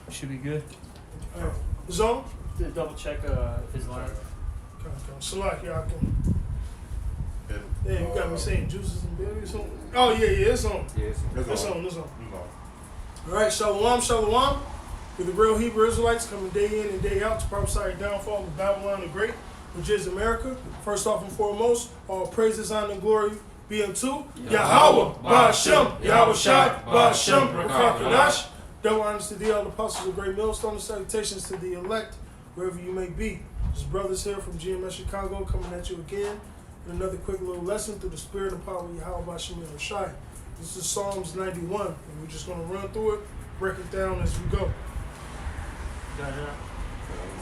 Should be good. All right. Zone? Double check if it's live. Select, y'all can. Yeah, you got me saying juices and berries. Oh, yeah, it's on. Yeah, It's on. All right, Shalom. We're the real Hebrew Israelites coming day in and day out to prophesy the downfall of Babylon the Great, which is America. First off and foremost, all praises, honor, and glory be unto Yahweh, Ba'ashem, Yahweh Shai, Ba'ashem, Rakakadash. Double honors to thee, all the apostles of Great Millstone, and salutations to the elect, wherever you may be. This brothers here from GMS Chicago coming at you again with another quick little lesson through the spirit and power of Yahweh Ba'ashem Yahweh Shai. This is Psalms 91, and we're just going to run through it, break it down as we go. Let me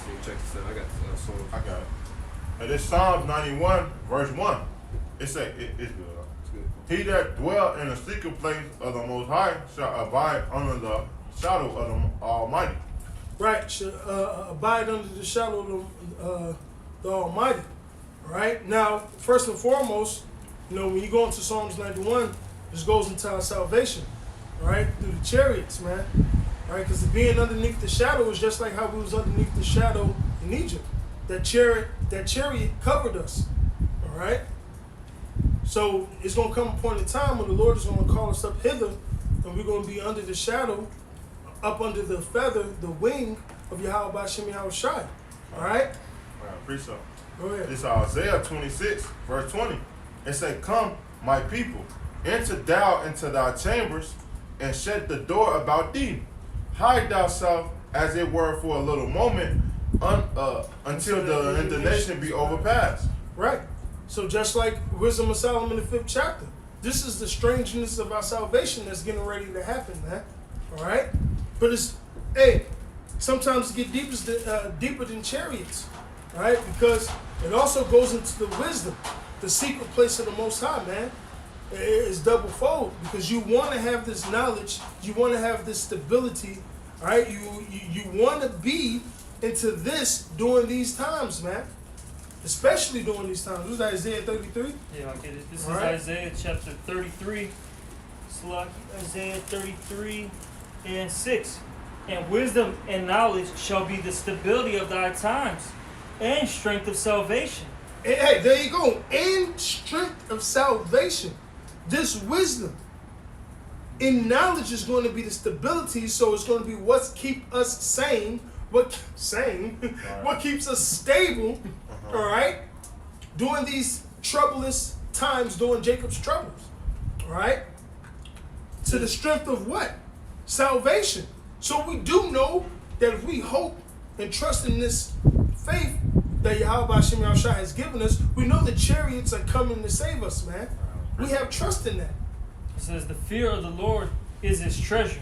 see. Check this out. I got Psalms. I got it. And this Psalms 91, verse 1. It's good. It's good. He that dwell in the secret place of the Most High shall abide under the shadow of the Almighty. Right, should abide under the shadow of the Almighty. All right, now, first and foremost, when you go into Psalms 91, this goes into our salvation, all right, through the chariots, man. All right, because being underneath the shadow is just like how we was underneath the shadow in Egypt. That chariot covered us, all right? So it's going to come a point in time when the Lord is going to call us up hither, and we're going to be under the shadow, up under the feather, the wing of Yahweh Ba'ashem Yahweh Shai. All right? All right, precept. Go ahead. This is Isaiah 26, verse 20. It say, "Come, my people, enter thou into thy chambers, and shut the door about thee. Hide thyself, as it were, for a little moment, until the indignation be overpassed." Right. So just like Wisdom of Solomon, the 5th chapter, this is the strangeness of our salvation that's getting ready to happen, man. All right? But sometimes it gets deeper than chariots, all right? Because it also goes into the wisdom, the secret place of the Most High, man. It's double fold because you want to have this knowledge, you want to have this stability, all right? You want to be into this during these times, man. Especially during these times. This is Isaiah 33. Yeah, okay. This is right. Isaiah chapter 33. Isaiah 33 and 6. "And wisdom and knowledge shall be the stability of thy times, and strength of salvation." Hey, there you go. And strength of salvation. This wisdom in knowledge is going to be the stability, so it's going to be what keep us sane, what keeps us stable, all right, during these troublous times, during Jacob's troubles, all right, to the strength of what? Salvation. So we do know that if we hope and trust in this faith that Yahweh Ba'ashem Yahweh Shai has given us, we know the chariots are coming to save us, man. We have trust in that. It says, "The fear of the Lord is his treasure."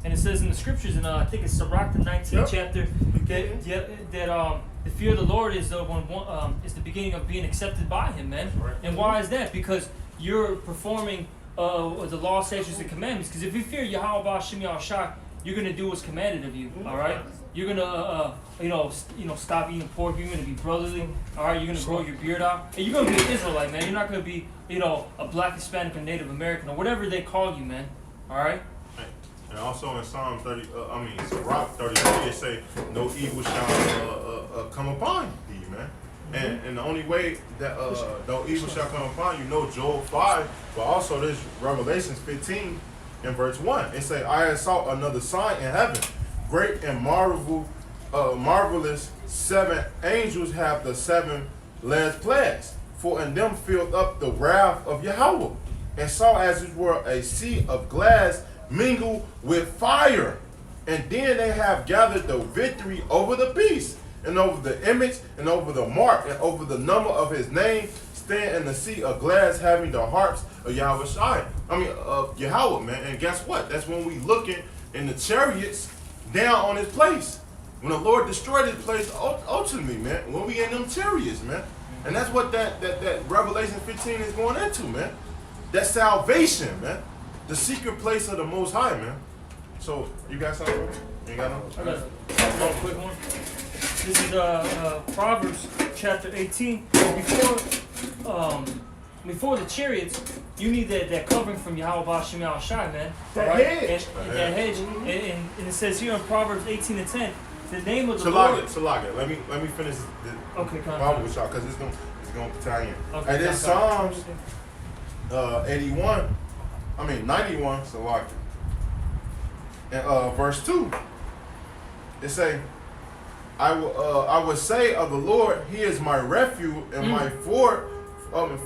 And it says in the scriptures, in I think it's Sirach, the 19th chapter, that the fear of the Lord is the beginning of being accepted by him, man. Right. And why is that? Because you're performing the law, statutes, and commandments. Because if you fear Yahweh Ba'ashem Yahweh Shai, you're gonna do what's commanded of you. All right. You're gonna stop eating pork. You're gonna be brotherly. All right. You're gonna grow your beard out, and you're gonna be an Israelite, man. You're not gonna be a black, Hispanic, or Native American, or whatever they call you, man. All right. And also in Psalm Sirach 33, it say, "No evil shall come upon thee," man. And the only way that no evil shall come upon you, Joel 5, but also this Revelations 15 and verse 1. It say, "I saw another sign in heaven, great and marvelous. 7 angels have the 7 last plagues, for in them filled up the wrath of Yahweh, and saw as it were a sea of glass mingled with fire. And then they have gathered the victory over the beast, and over the image, and over the mark, and over the number of his name, stand in the sea of glass, having the harps of Yahweh Shai." Of Yahweh, man. And guess what? That's when we looking in the chariots down on his place. When the Lord destroyed his place, ultimately, man, when we in them chariots, man. And that's what that Revelation 15 is going into, man. That salvation, man. The secret place of the Most High, man. So, you got something? You got no? I got one quick one. This is Proverbs chapter 18. Before the chariots, you need that covering from Yahweh Bashim Yahushai, man. That Alright? hedge. And that hedge. And it says here in Proverbs 18:10, the name of the Lord. Salaga, let me finish the Okay, come on. Bible with y'all because it's gonna tie in. Okay, And then come on. Psalms 91, Salaga. And verse 2. It say, I will say of the Lord, He is my refuge and my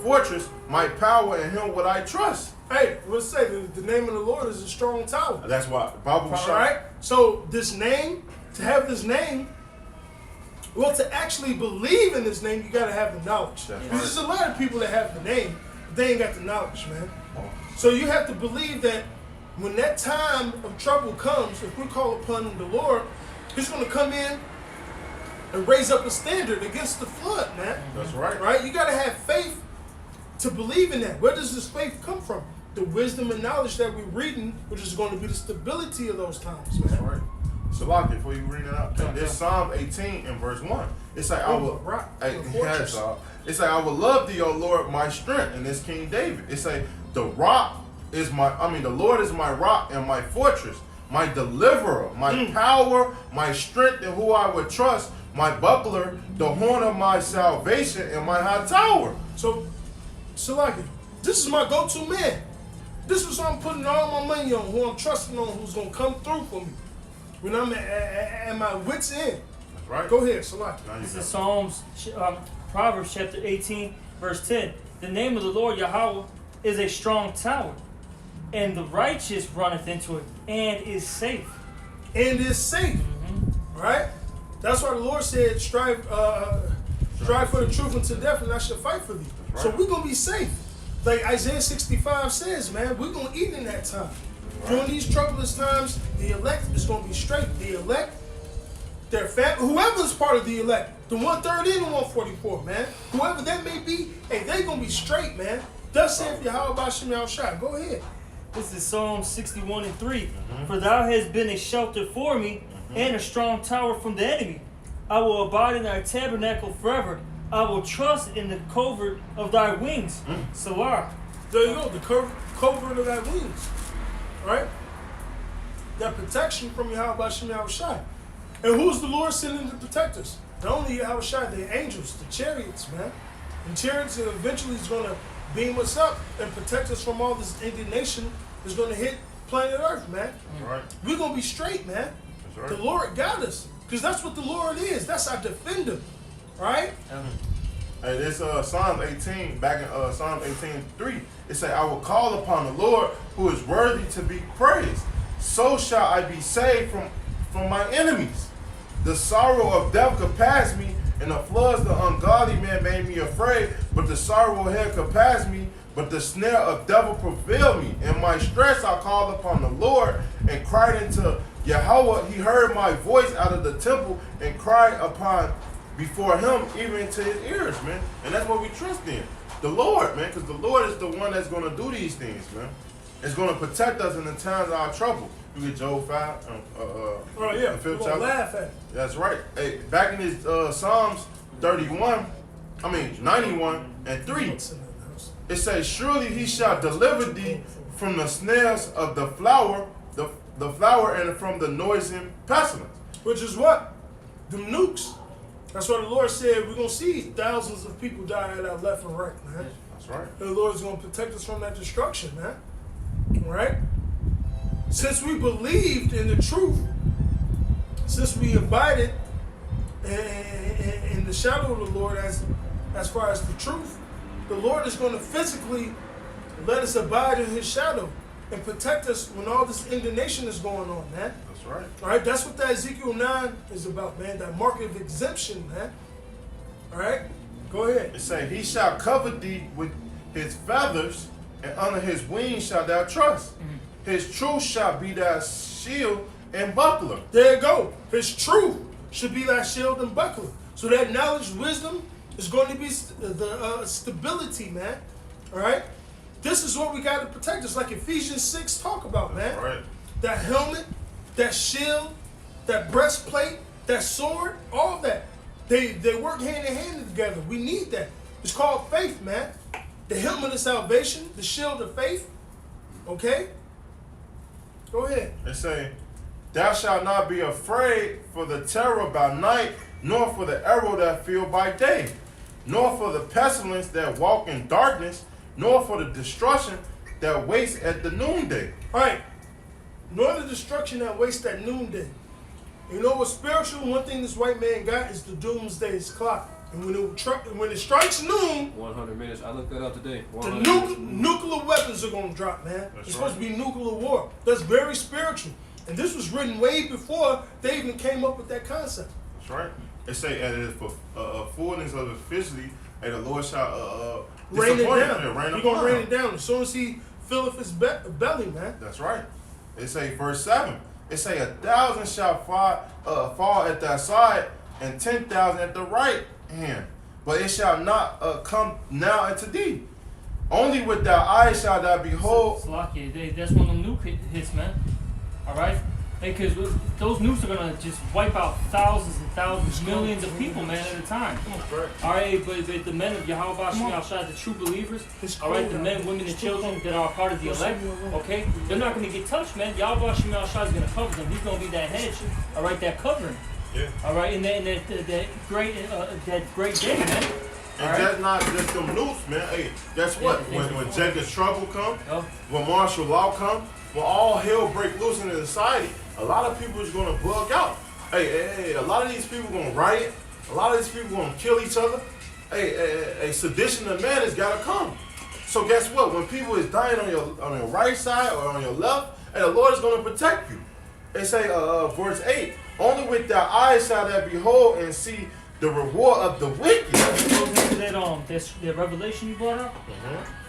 fortress, my power, in Him would I trust. Hey, let's say the name of the Lord is a strong tower. That's why Bible All right. So this name, to have this name, well, to actually believe in this name, you gotta have the knowledge. That's Because there's a lot of people that have the name, but they ain't got the knowledge, man. Oh. So you have to believe that when that time of trouble comes, if we call upon the Lord, He's gonna come in and raise up a standard against the flood, man. That's right. Right? You gotta have faith to believe in that. Where does this faith come from? The wisdom and knowledge that we're reading, which is going to be the stability of those times, man. That's right. Salaki, before you read it out, this Psalm 18 and verse 1. It's like I will rock, it's like I will love thee, O Lord, my strength, and this King David. It's like the Lord is my rock and my fortress, my deliverer, my power, my strength, and who I would trust, my buckler, the horn of my salvation, and my high tower. So, Salaki, this is my go-to man. This is what I'm putting all my money on, who I'm trusting on, who's going to come through for me when I'm at my wit's end. That's right. Go ahead, Salaki. Now you This go. is Proverbs chapter 18, verse 10. The name of the Lord Yahweh is a strong tower, and the righteous runneth into it, and is safe. And is safe. Right? That's why the Lord said, strive for the truth unto death, and I shall fight for thee. That's So right. we're going to be safe. Like Isaiah 65 says, man, we're going to eat in that time. During these troublous times, the elect is going to be straight. The elect, their family, whoever's part of the elect, the 130 and the 144, man, whoever that may be, hey, they going to be straight, man. Thus saith Yahweh Bashim Yahushua. Go ahead. This is Psalm 61 and 3. For thou hast been a shelter for me, and a strong tower from the enemy. I will abide in thy tabernacle forever. I will trust in the covert of thy wings. Salah. There you go, the covert of thy wings. Right? That protection from Yahweh Bashim Yahushua. And who's the Lord sending to protect us? Not only Yahushua, the angels, the chariots, man. And chariots eventually is going to beam us up and protect us from all this indignation that's going to hit planet Earth, man. That's right. We're going to be straight, man. That's right. The Lord got us. Because that's what the Lord is. That's our defender. Right? Hey, this Psalm 18, back in Psalm 18:3, it say, I will call upon the Lord who is worthy to be praised. So shall I be saved from my enemies. The sorrow of death could pass me, and the floods the ungodly man made me afraid. But the sorrow of hell could pass me, but the snare of devil prevailed me. In my stress I called upon the Lord and cried unto Yahweh. He heard my voice out of the temple and cried upon before him, even into his ears, man. And that's what we trust in. The Lord, man, because the Lord is the one that's going to do these things, man. It's going to protect us in the times of our trouble. You get Job 5, Oh, yeah. the 5th We're going to chapter. laugh at it. That's right. Hey, back in his Psalms 91 and 3, it says, surely he shall deliver thee from the snares of the flower, the flower, and from the noisome pestilence. Which is what? Them nukes. That's why the Lord said we're going to see thousands of people die at our left and right, man. That's right. And the Lord is going to protect us from that destruction, man. All right? Since we believed in the truth, since we abided in the shadow of the Lord as far as the truth, the Lord is going to physically let us abide in his shadow and protect us when all this indignation is going on, man. That's right. All right, that's what that Ezekiel 9 is about, man. That mark of exemption, man. All right, go ahead. It say, he shall cover thee with his feathers, and under his wings shalt thou trust. His truth shall be thy shield and buckler. There you go. His truth should be thy shield and buckler. So that knowledge, wisdom is going to be the stability, man. All right, this is what we got to protect us, like Ephesians 6 talk about, man. That's right. That helmet, that shield, that breastplate, that sword, all of that. They work hand in hand together. We need that. It's called faith, man. the helmet of salvation, the shield of faith. Okay? Go ahead. It say, thou shalt not be afraid for the terror by night, nor for the arrow that flew by day, nor for the pestilence that walk in darkness, nor for the destruction that wastes at the noonday. All right. Nor the destruction that wastes at noonday. You know what's spiritual? One thing this white man got is the doomsday's clock. And when it strikes noon, 100 minutes. I looked that up today. the 100 minutes. nuclear weapons are going to drop, man. That's It's supposed to right. be nuclear war. That's very spiritual. And this was written way before they even came up with that concept. That's right. It say, and it is for fullness of efficiency, and the Lord shall Rain it disappoint down. him. Rain He's upon going to rain him. it down as soon as he filleth his belly, man. That's right. It say verse 7. It say 1,000 shall fall at thy side, and 10,000 at the right hand. But it shall not come now unto thee. Only with thy eyes shall thou behold. Slovakia, that's when the nuke hits, man. All right, because those nukes are gonna just wipe out thousands and thousands, millions of people, man, at a time. All right, but the men of Yahweh Shem Shai, the true believers, all right, the men, women, and children that are part of the elect, okay, they're not gonna get touched, man. Yahweh Shem Shai is gonna cover them. He's gonna be that hedge, all right, that covering. Yeah. All right, and that great day, man. All And right. that's not just them nukes, man. Hey, guess what? Yeah, When Jacob's trouble come, Oh. when martial law come, when all hell break loose in the society, a lot of people is gonna bug out. Hey, a lot of these people gonna riot. A lot of these people gonna kill each other. Hey, sedition of man has gotta come. So guess what? When people is dying on your right side or on your left, and the Lord is gonna protect you. They say, verse 8, only with thy eyes shall thou behold and see the reward of the wicked. That revelation you brought up.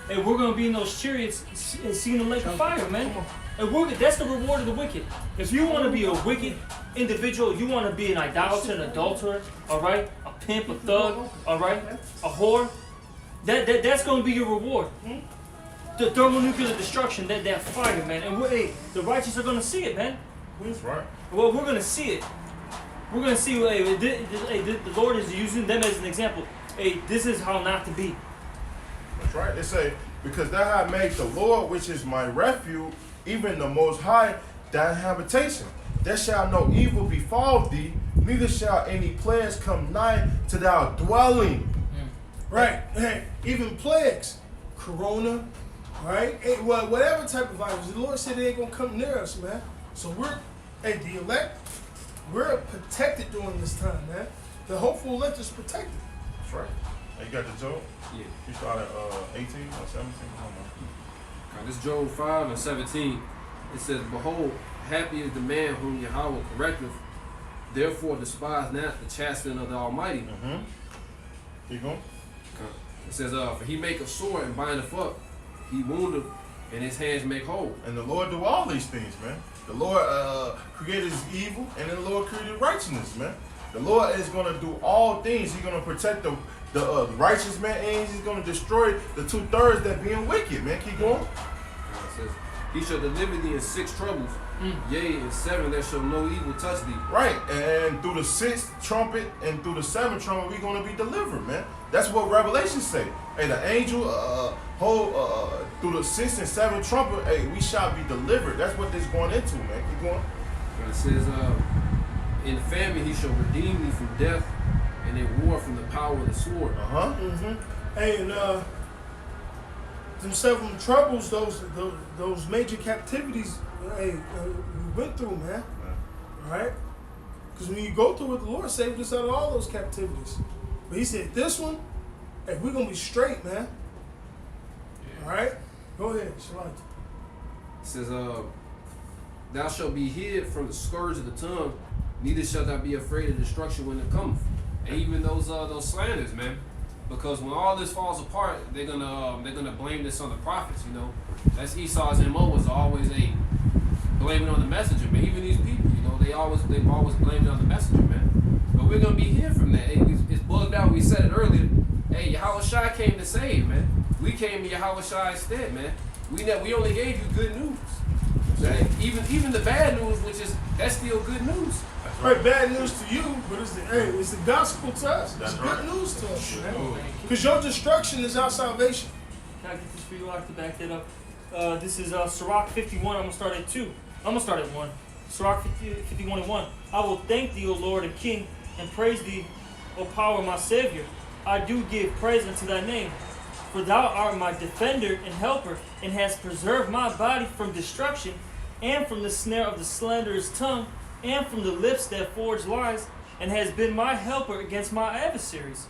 And we're gonna be in those chariots and seeing the lake of fire, man. And that's the reward of the wicked. If you want to be a wicked individual, you want to be an idolater, an adulterer, all right, a pimp, a thug, all right, a whore. That's gonna be your reward. The thermonuclear destruction, that fire, man. And the righteous are gonna see it, man. That's right. Well, we're gonna see it. We're gonna see. The Lord is using them as an example. Hey, this is how not to be. That's right. They say, because thou hast made the Lord, which is my refuge, even the Most High, thy habitation. There shall no evil befall thee, neither shall any plagues come nigh to thy dwelling. Right. Hey, even plagues, corona, right? Hey, well, whatever type of virus, the Lord said it ain't gonna come near us, man. So the elect, we're protected during this time, man. The hopeful elect is protected. That's right. Hey, you got the Job? Yeah. You started 18 or 17? I don't know. Now, this Job 5 and 17. It says, behold, happy is the man whom Yahweh correcteth. Therefore despise not the chastening of the Almighty. Keep going. It says, for he make a sword and bindeth up. He woundeth, and his hands make whole. And the Lord do all these things, man. The Lord created evil, and then the Lord created righteousness, man. The Lord is going to do all things. He's going to protect the righteous man, and he's going to destroy the 2/3 that being wicked, man. Keep going. It says, he shall deliver thee in 6 troubles. Yea, in 7 there shall no evil touch thee. Right, and through the 6th trumpet and through the 7th trumpet, we're going to be delivered, man. That's what Revelation say. Hey, the angel through the 6th and 7th trumpet, hey, we shall be delivered. That's what this going into, man. Keep going. And it says, in the famine he shall redeem thee from death, and in war from the power of the sword. Hey, and them 7 troubles, those major captivities, hey, we went through, man. All right? Because when you go through it, the Lord saved us out of all those captivities. But he said, this one, hey, we're going to be straight, man. All right? Go ahead, Shalai. It says, thou shalt be hid from the scourge of the tongue, neither shalt thou be afraid of destruction when it cometh. And even those slanders, man. Because when all this falls apart, they're gonna blame this on the prophets, you know. That's Esau's MO, was always blame it on the messenger, man. Even these people, you know, they've always blamed it on the messenger, man. But we're gonna be hid from that. Hey, it's bugged out. We said it earlier. Hey, Yahweh Shai came to save, man. We came to Yahweh Shai instead, man. We only gave you good news. Right? Even the bad news, that's still good news. Right, bad news to you, but it's the gospel to us. It's That's good right. news to us, man. Because your destruction is our salvation. Can I get this for you? I have to back that up. This is Sirach 51. I'm gonna start at 2. I'm gonna start at 1. Sirach 51 and 1. I will thank thee, O Lord and King, and praise thee, O power, my Savior. I do give praise unto thy name. For thou art my defender and helper, and hast preserved my body from destruction, and from the snare of the slanderous tongue, and from the lips that forge lies, and has been my helper against my adversaries,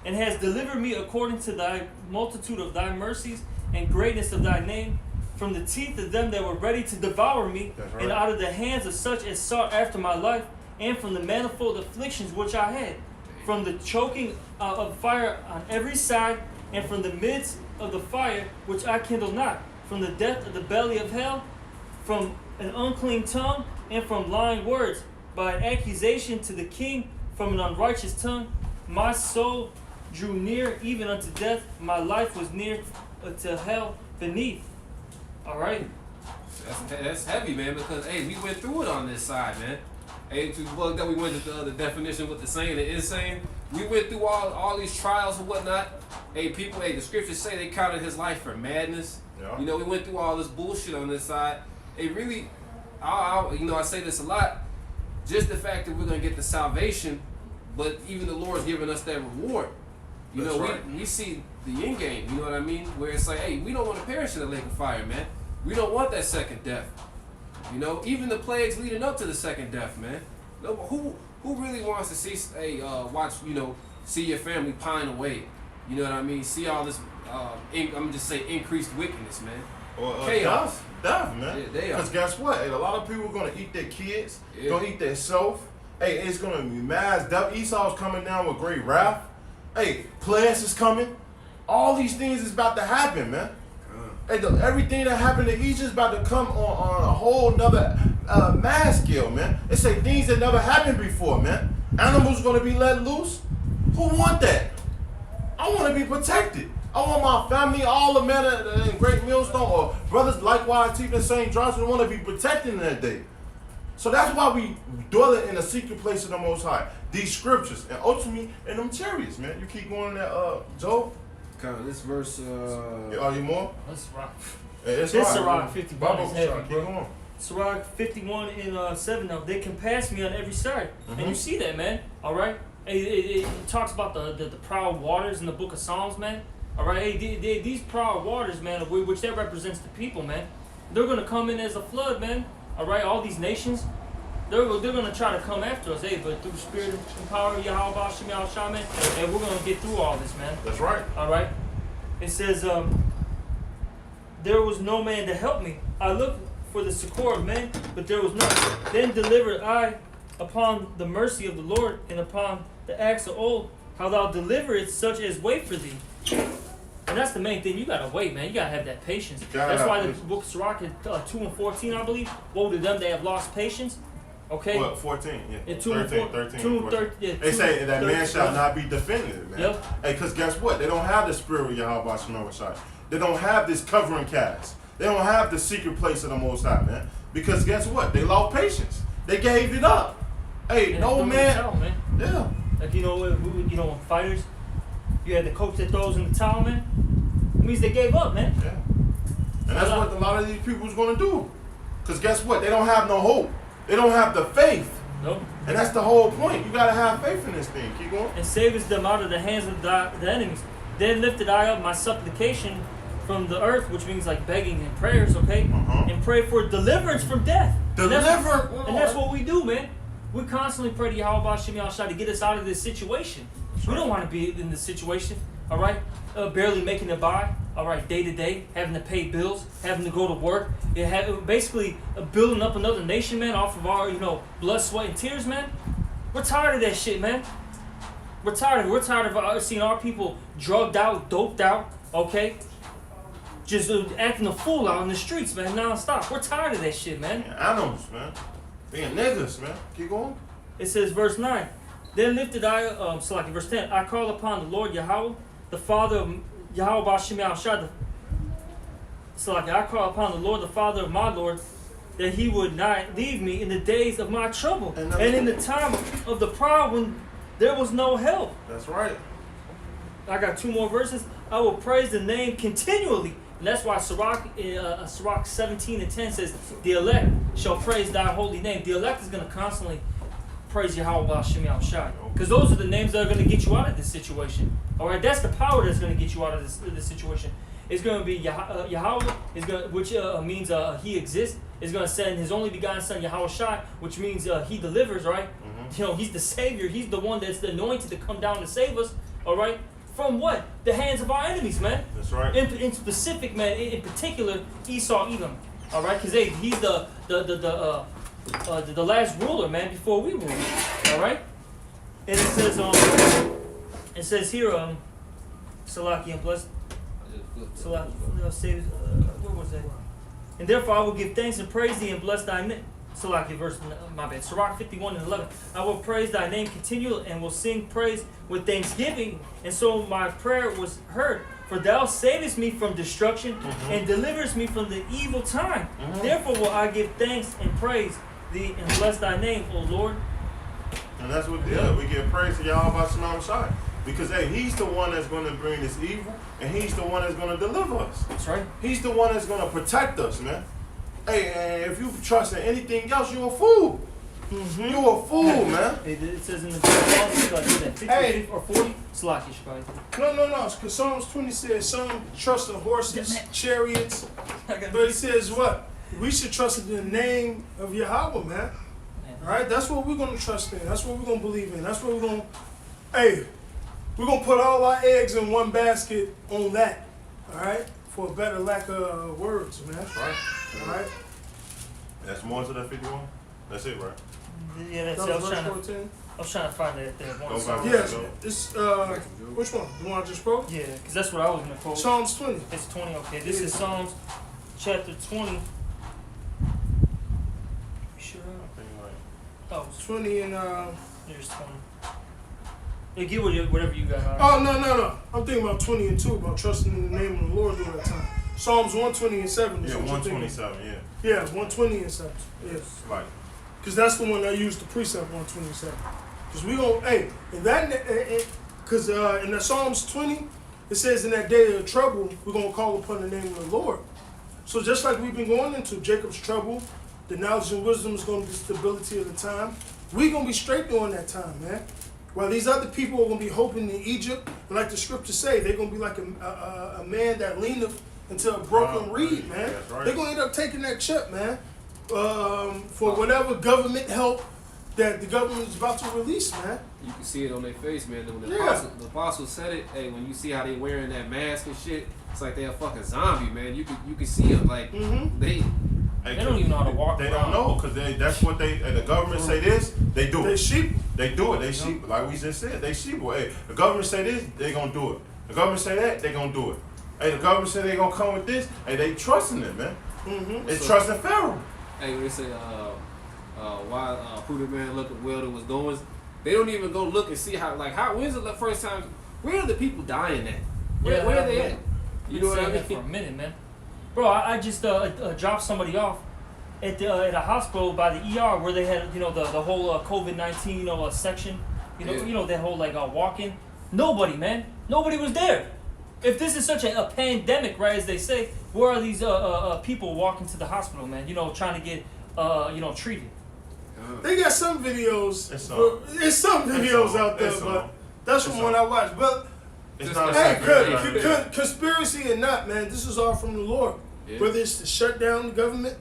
and has delivered me according to thy multitude of thy mercies and greatness of thy name, from the teeth of them that were ready to devour me, That's right. and out of the hands of such as sought after my life, and from the manifold afflictions which I had, from the choking of fire on every side, and from the midst of the fire which I kindle not, from the depth of the belly of hell, from an unclean tongue, and from lying words, by an accusation to the king, from an unrighteous tongue. My soul drew near even unto death, my life was near to hell beneath. All right. That's heavy, man, because, hey, we went through it on this side, man. Hey, to look that we went to the definition with the sane and insane. We went through all these trials and whatnot. Hey, people, the scriptures say they counted his life for madness. Yeah. You know, we went through all this bullshit on this side. It really, I say this a lot, just the fact that we're going to get the salvation, but even the Lord's giving us that reward. You That's know, right. we see the end game, you know what I mean? Where it's like, hey, we don't want to perish in the lake of fire, man. We don't want that second death. You know, even the plagues leading up to the second death, man. No, who really wants to see, see your family pine away? You know what I mean? See all this, I'm gonna just say increased wickedness, man. Or Chaos. death, man. Yeah, they are. Because guess what? Hey, a lot of people are gonna eat their kids, Yeah. gonna eat their self. Hey, it's gonna be mass death. Esau's coming down with great wrath. Hey, plagues is coming. All these things is about to happen, man. Hey, everything that happened to Egypt is about to come on a whole nother mass scale, man. They say things that never happened before, man. Animals gonna be let loose. Who want that? I want to be protected. I want my family, all the men in Great Millstone, or brothers likewise, even St. Johnson, want to be protected in that day. So that's why we dwell in a secret place of the Most High. These scriptures, and ultimately in them chariots, man. You keep going in that, Joe. Kind of this verse. Are you more? Let's rock. Yeah, it's This hard, Sirach man. 51 Bible is heavy, shot, bro. keep going. Sirach 51 and 7 now. They compass me on every side. And you see that, man. All right? It talks about the proud waters in the book of Psalms, man. All right? Hey, these proud waters, man, which that represents the people, man. They're going to come in as a flood, man. All right? All these nations, they're going to try to come after us. Hey, but through the spirit and power of Yahweh, Shem Yahshua, man, and we're going to get through all this, man. That's right. All right? It says, there was no man to help me. I looked for the succor of men, but there was none. Then delivered I upon the mercy of the Lord, and upon the acts of old, how thou deliveredst such as wait for thee. And that's the main thing. You gotta wait, man. You gotta have that patience. Gotta That's have why the patience. book of Sirach is 2 and 14, I believe. Woe to them that have lost patience. Okay? What, 14? Yeah. And 2 and 4, 13, 2 and 14. 13, yeah, They 2 say and that man 13. shall not be defended, man. Yep. Hey, because guess what? They don't have the spirit of Yahweh Shemel Rashai. They don't have this covering cast. They don't have the secret place of the Most High, man. Because guess what? They lost patience. They gave it up. Hey, And no throw in the man. towel, man. Yeah. Like, when fighters, you had the coach that throws in the towel, man. It means they gave up, man. Yeah. And that's what a lot of these people is going to do. Because guess what? They don't have no hope. They don't have the faith. Nope. And that's the whole point. You got to have faith in this thing. Keep going. And savest them out of the hands of the enemies. Then lifted I up my supplication from the earth, which means like begging and prayers, okay? And pray for deliverance from death. Deliver. And that's what we do, man. We constantly pray to Yahweh Shem Yahshua to get us out of this situation. We don't want to be in this situation, all right? Barely making it by, all right, day to day, having to pay bills, having to go to work, basically building up another nation, man, off of our, blood, sweat, and tears, man. We're tired of that shit, man. We're tired of seeing our people drugged out, doped out, okay? Just acting a fool out in the streets, man, non-stop. We're tired of that shit, man. Animals, man. Being niggas, man. Keep going. It says, verse 9, then lifted I, verse 10, I call upon the Lord Yahweh, the Father of Yahweh Shem Yahshua. I call upon the Lord, the Father of my Lord, that he would not leave me in the days of my trouble, and in the time of the proud when there was no help. That's right. I got 2 more verses. I will praise the name continually. And that's why Sirach 17:10 says, the elect shall praise thy holy name. The elect is going to constantly praise Yahweh B'Shem Yahushai. Because those are the names that are going to get you out of this situation. All right, that's the power that's going to get you out of this situation. It's going to be Yahweh, which means he exists. It's going to send his only begotten son Yahushai, which means he delivers, right? You know, he's the savior. He's the one that's anointed to come down to save us. All right, from what? The hands of our enemies, man. That's right. In specific, man. In particular, Esau, Edom. All right, because he's the last ruler, man, before we rule. All right, and it says here, Salaki and blessed. Salaki, where was that? And therefore I will give thanks and praise thee and bless thy name. Salaki, verse, my bad. Sirach 51:11. I will praise thy name continually and will sing praise with thanksgiving. And so my prayer was heard. For thou savest me from destruction and delivers me from the evil time. Therefore will I give thanks and praise thee and bless thy name, O Lord. And that's what we give praise to Yahweh B'Shem Shai. Because hey, he's the one that's going to bring this evil, and he's the one that's going to deliver us. That's right. He's the one that's going to protect us, man. Hey, and if you trust in anything else, you're a fool. You're a fool, man. It says in the Psalms, like 50 or 40. Salaki, Shkai. No. Because Psalms 20 says some trust in horses, chariots. But he says what? We should trust in the name of Yahweh, man. All right? That's what we're going to trust in. That's what we're going to believe in. That's what we're going to... Hey, we're going to put all our eggs in one basket on that. All right? For a better lack of words, man. That's right. All right? That's more to that 51? That's it, right? Yeah, that's it. I was trying to find that one. Go back. Yes, it's, which one? The one I just quote? Yeah, because that's what I was going to quote. Psalms 20. It's 20, okay. This is Psalms chapter 20. You sure? Oh, it's 20 and, there's 20. Yeah, get whatever you got. Right. Oh, no. I'm thinking about 20 and 2, about trusting in the name of the Lord during that time. Psalms 120 and 7. Yeah, 127, yeah. Yeah, 120 and 7. Yes. Right. Because that's the one I used the precept 127. Because we gonna, hey, in that, because in the Psalms 20, it says in that day of trouble, we're gonna call upon the name of the Lord. So just like we've been going into Jacob's trouble, the knowledge and wisdom is gonna be the stability of the time. We're gonna be straight during that time, man. While these other people are gonna be hoping in Egypt, and like the scriptures say, they're gonna be like a man that leaneth into a broken reed, man. Right. They're gonna end up taking that chip, man. For whatever government help that the government is about to release, man. You can see it on their face, man. When the apostles said it, hey, when you see how they wearing that mask and shit, it's like they're a fucking zombie, man. You can see them, like they don't even know how to walk. They don't know because that's what the government say this, they do it. They sheep. They do it. They sheep. Like we just said, they sheep. Hey, the government say this, they gonna do it. The government say that, they gonna do it. Hey, the government say they gonna come with this. Hey, they trusting it, man. They trusting Pharaoh. Hey, when they say why Prudent Man look at Wilder was going, they don't even go look and see when's the first time? Where are the people dying at? Where are they at? You know what I mean? For a minute, man. Bro, I just dropped somebody off at a hospital by the ER where they had the whole COVID-19 section. You know that whole walk-in. Nobody was there. If this is such a pandemic, right, as they say, where are these people walking to the hospital, man? Trying to get treated. They got some videos. It's some videos out there, but that's the one I watched. But it's not conspiracy or not, man, this is all from the Lord. Yeah. Whether it's to shut down the government,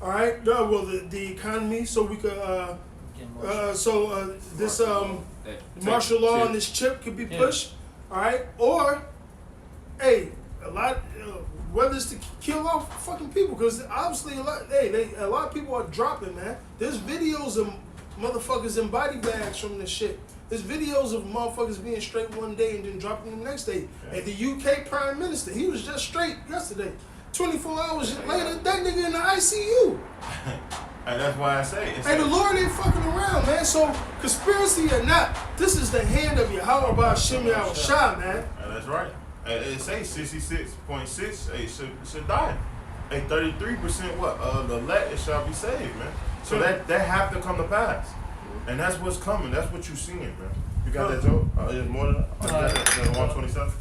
all right, the economy, so we could this martial law on this chip could be pushed, all right, or hey, whether it's to kill off fucking people, because obviously a lot of people are dropping, man. There's videos of motherfuckers in body bags from this shit. There's videos of motherfuckers being straight one day and then dropping the next day. Yeah. And the UK Prime Minister, he was just straight yesterday. 24 hours later, that nigga in the ICU. And that's why I say it. Hey, the Lord ain't fucking around, man. So, conspiracy or not, this is the hand of Yahweh B'Shem Yahushai, man. And that's right. It says 66.6 should die. Hey, 33% the elect shall be saved, man. So that have to come to pass. And that's what's coming. That's what you seeing, man. You got that, Joe? There's more than that? 127?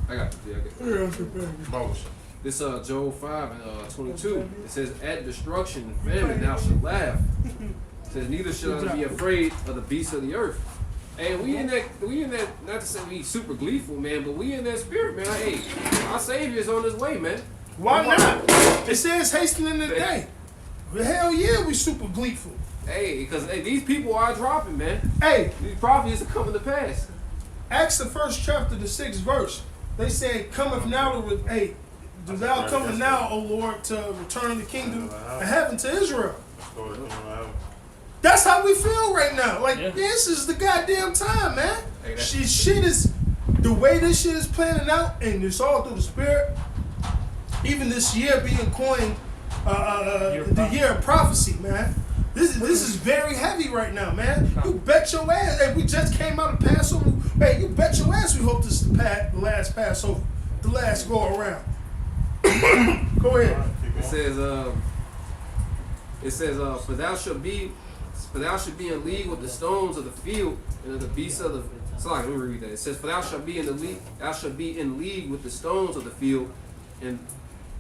I got you. Yeah, I got you. Bubble shot. This Joel 5 and 22. It says, "At destruction and famine thou shalt laugh." It says, "Neither shall thou be afraid of the beasts of the earth." Hey, we in that. Not to say we super gleeful, man, but we in that spirit, man. Hey, our Savior is on his way, man. Why not? It says hastening the day. Well, hell yeah, we super gleeful. Hey, because these people are dropping, man. Hey, These prophecies are coming to pass. Acts the 1st chapter, the 6th verse. They say, "Cometh now to do thou cometh now, O Lord, to return the kingdom of heaven to Israel." That's how we feel right now. Like, Yeah. this is the goddamn time, man. Hey, that- Shit is the way this shit is planning out, and it's all through the spirit. Even this year being coined the year of prophecy, man. This is very heavy right now, man. You bet your ass. Hey, we just came out of Passover. Hey, you bet your ass we hope this is the last Passover, the last go around. Go ahead. It says, "For thou shalt be in league with the stones of the field and of the beasts of the." Sorry, let me read that. It says, "For thou shalt be in league with the stones of the field, and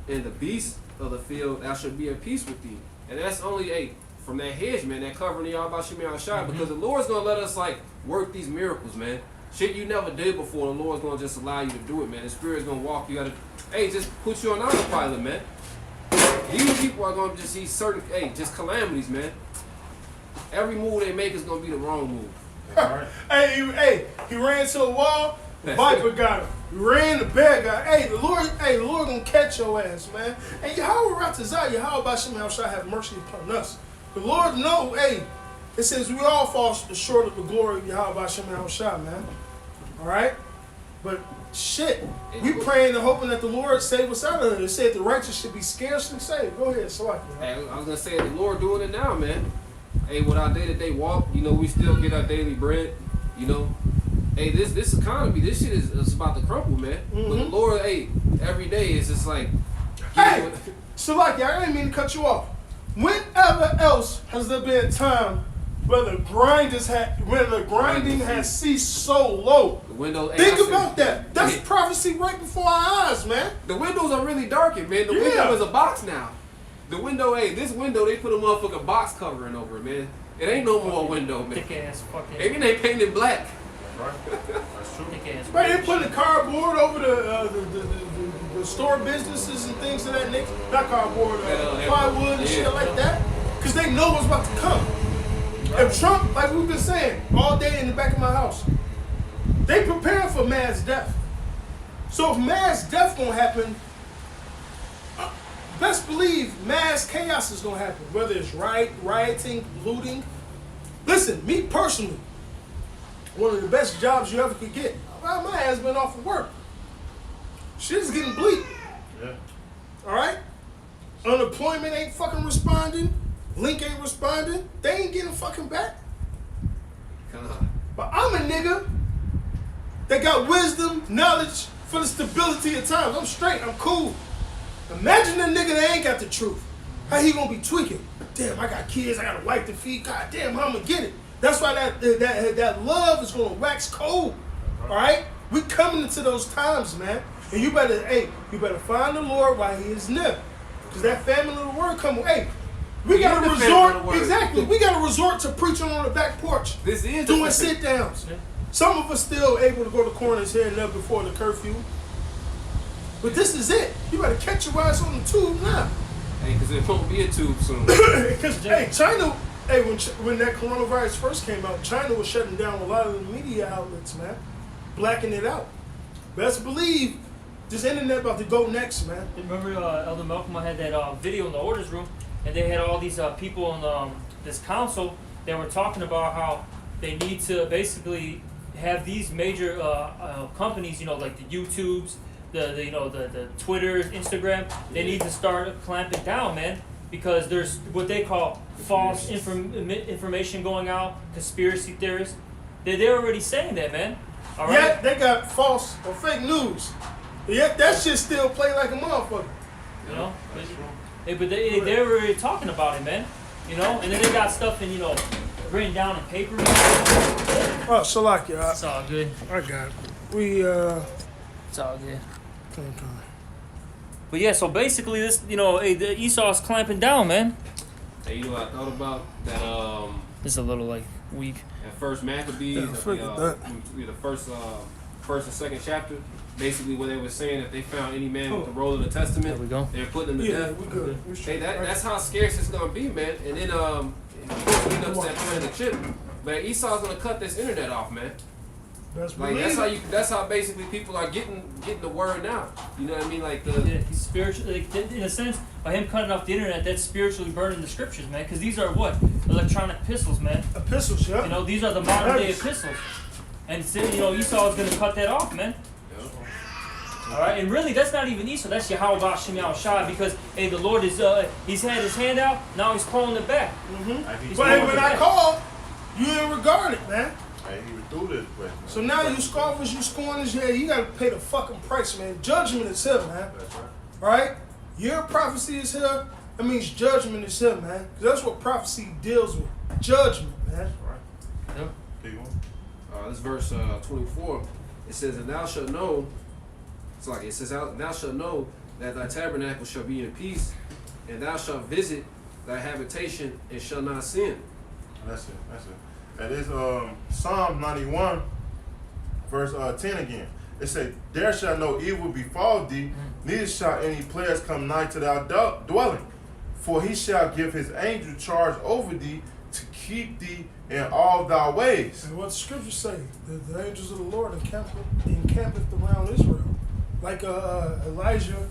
the beasts of the field. Thou shalt be at peace with thee." And that's only from that hedge, man. That covering the Bashim Shai, because the Lord's gonna let us work these miracles, man. Shit you never did before. The Lord's gonna just allow you to do it, man. The Spirit's gonna walk you out of. Just put you on autopilot, man. These people are gonna just see certain, just calamities, man. Every move they make is gonna be the wrong move. Hey, he ran to a wall. The viper got him. He ran, the bear got him. The Lord gonna catch your ass, man. And Yahweh Ratazah, Yahweh Bashim shall have mercy upon us. The Lord know, it says we all fall short of the glory of Yahweh Bashim Shah, man. All right, but shit, we praying and hoping that the Lord save us out of it. It said the righteous should be scarcely saved. Go ahead, Salaki. Hey, I was gonna say the Lord doing it now, man. Hey, with our day-to-day walk, we still get our daily bread. Hey, this economy, this shit is about to crumble, man. But the Lord, every day is just like. Hey, Salaki, I didn't mean to cut you off. Whenever else has there been a time where the grinding has ceased so low? The window. Think about that. That's prophecy right before our eyes, man. The windows are really darkened, man. The window is a box now. The window, this window, they put a motherfucking box covering over it, man. It ain't no more window, man. Thick ass fucking. Maybe they painted black. Right. That's true. Thick ass. Right, they putting cardboard over the store businesses and things of that nature. Not cardboard, plywood and shit like that. Because they know what's about to come. If Trump, like we've been saying all day in the back of my house, they prepare for mass death. So if mass death gonna happen, best believe mass chaos is gonna happen. Whether it's rioting, looting. Listen, me personally, one of the best jobs you ever could get. Well, my ass been off of work. Shit's getting bleak. Yeah. All right? Unemployment ain't fucking responding. Link ain't responding. They ain't getting fucking back. But I'm a nigga that got wisdom, knowledge for the stability of times. I'm straight. I'm cool. Imagine a nigga that ain't got the truth. How he gonna be tweaking? Damn, I got kids. I got a wife to feed. God damn, how I'm gonna get it? That's why that love is gonna wax cold. All right? We coming into those times, man. And you better find the Lord while he is near. Because that famine of the word coming. We gotta resort. Exactly. We gotta resort to preaching on the back porch. This is doing sit downs. Some of us still able to go to corners here and there before the curfew. But this is it. You better catch your ass on the tube now. Because it won't be a tube soon. Because China. When that coronavirus first came out, China was shutting down a lot of the media outlets, man. Blacking it out. Best believe this internet about to go next, man. Remember Elder Malcolm had that video in the orders room, and they had all these people in this council that were talking about how they need to basically have these major companies, like the YouTubes, the Twitters, Instagram. They need to start clamping down, man. Because there's what they call false information going out, conspiracy theorists. They're already saying that, man. All right? Yeah, they got false or fake news. Yet that shit still play like a motherfucker. But they're already talking about it, man. And then they got stuff in, written down in paper. Oh, Salakia. It's all good. I got it. We It's all good. Okay. But yeah, so basically this, the Esau's clamping down, man. Hey, you know what I thought about? That It's a little like weak. at first Maccabees, Yeah, at forget that. the first and second chapter, basically when they were saying that they found any man with the roll of the testament, There we go. they're putting him to Yeah, death. we good. We Hey, straight. that's how scarce it's gonna be, man. And then of course we up to that point of the chip. But Esau's gonna cut this internet off, man. That's Like that's how basically people are getting the word now. You know what I mean? Like Yeah, he's spiritually, like, in a sense, by him cutting off the internet, that's spiritually burning the scriptures, man. Because these are what? Electronic epistles, man. epistles, yeah. These are the modern day epistles. And Esau is going to cut that off, man. All right, and really, that's not even Esau. That's Yahweh Ba'ashem Yahushua, because hey, the Lord is he's had his hand out. Now he's pulling it back. But He's hey, pulling when it I back. called, you didn't regard it, man. Hey, he was through this way. So now you scoffers, you scorners, yeah, you gotta pay the fucking price, man. Judgment is here, man. That's right. Right? Your prophecy is here. That means judgment is here, man. 'Cause that's what prophecy deals with. Judgment, man. That's right. Yep. Keep going. this verse 24, it says, "And thou shalt know." It's like it says, "Thou shalt know that thy tabernacle shall be in peace, and thou shalt visit thy habitation and shall not sin." That's it. That's it. That is Psalm 91, verse 10 again. It said, "There shall no evil befall thee, neither shall any players come nigh to thy dwelling. For he shall give his angel charge over thee to keep thee in all thy ways." And what the scriptures say, the angels of the Lord encampeth around Israel. Like Elijah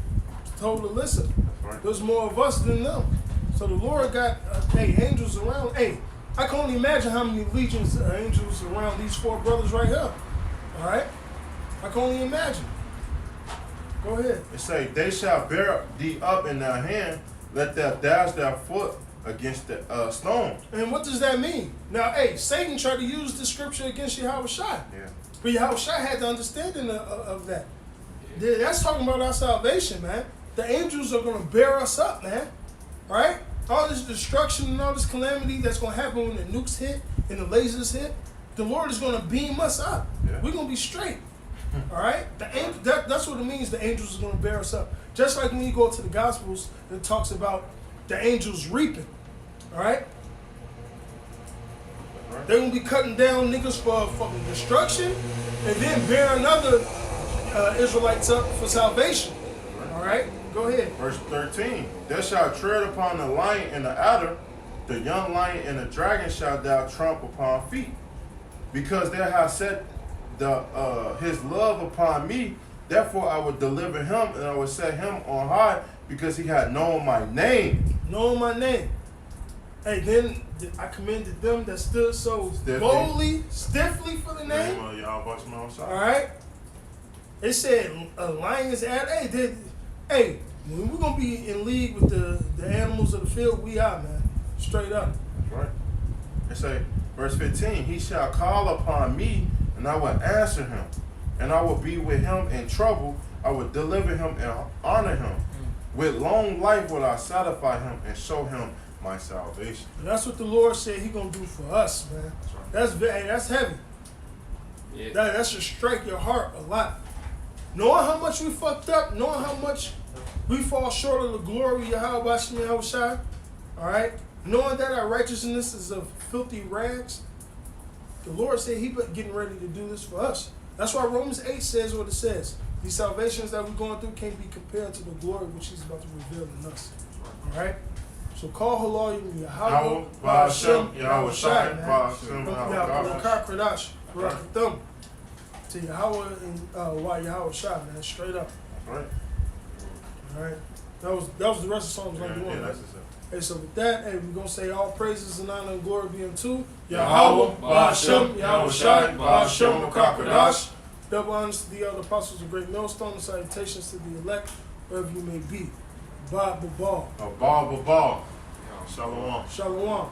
told Alyssa, Right. there's more of us than them. So the Lord got angels around. Hey, I can only imagine how many legions of angels around these four brothers right here. All right? I can only imagine. Go ahead. It say, "They shall bear thee up in their hand, let thou dash thy foot against the stone." And what does that mean? Now, hey, Satan tried to use the scripture against Yahushua. Yeah. But Yahushua had the understanding of that. That's talking about our salvation, man. The angels are going to bear us up, man. Right? All this destruction and all this calamity that's going to happen when the nukes hit and the lasers hit, the Lord is going to beam us up. Yeah. We're going to be straight. All right? That's what it means the angels are going to bear us up. Just like when you go to the Gospels, it talks about the angels reaping. All right? They're going to be cutting down niggas for fucking destruction and then bearing other Israelites up for salvation. All right? Go ahead. Verse 13, "Thou shalt tread upon the lion and the adder, the young lion and the dragon shalt thou trample upon feet. Because thou hast set his love upon me, therefore I will deliver him, and I will set him on high, because he had known my name." Know my name. Hey, then I commended them that stood so boldly, stiffly for the name. All right. It said a lion's ad. Hey, when we're gonna be in league with the animals of the field, we are, man. Straight up. That's right. It say, verse 15, "He shall call upon me, and I will answer him, and I will be with him in trouble. I will deliver him and honor him. With long life will I satisfy him and show him my salvation." And that's what the Lord said He gonna do for us, man. That's heavy. Yeah. That should strike your heart a lot. Knowing how much we fucked up, knowing how much we fall short of the glory of Yahweh Ba'ashem Yahushua, all right? Knowing that our righteousness is of filthy rags, the Lord said He getting ready to do this for us. That's why Romans 8 says what it says. These salvations that we're going through can't be compared to the glory which He's about to reveal in us. All right? So call Halal Yahweh Ba'ashem Yahushua, man. Yahweh to Yahweh and Yahweh Shah, man, straight up. That's right. All right. That was the rest of Psalms 91. Yeah, Right? that's it. Hey, so with that, hey, we're gonna say all praises and honor and glory be unto Yahweh, Ba'ashem, Yahweh Shai, Ba'ashem, Makakradash. Double honors to the other apostles of Great Millstone, and salutations to the elect, wherever you may be. Ba, ba, ba. A ball. Shalom. Shalom.